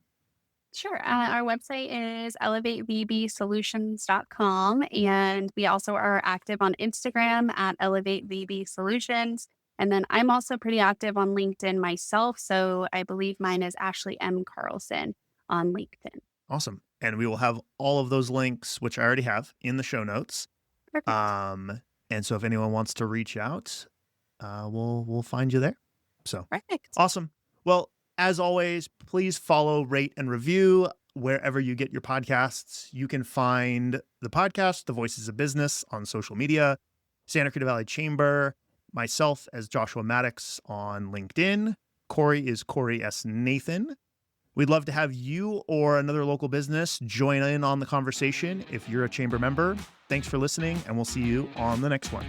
Sure. Our website is elevatevbsolutions.com. And we also are active on Instagram at elevatevbsolutions. And then I'm also pretty active on LinkedIn myself. So I believe mine is Ashley M. Carlson on LinkedIn. Awesome. And we will have all of those links, which I already have, in the show notes. Perfect. Um, and so if anyone wants to reach out, we'll find you there. So Perfect. awesome. Well, as always, please follow, rate, and review wherever you get your podcasts. You can find the podcast, The Voices of Business, on social media, Santa Cruz Valley Chamber, myself as Joshua Maddux on LinkedIn. Corey is Corey S. Nathan. We'd love to have you or another local business join in on the conversation if you're a chamber member. Thanks for listening, and we'll see you on the next one.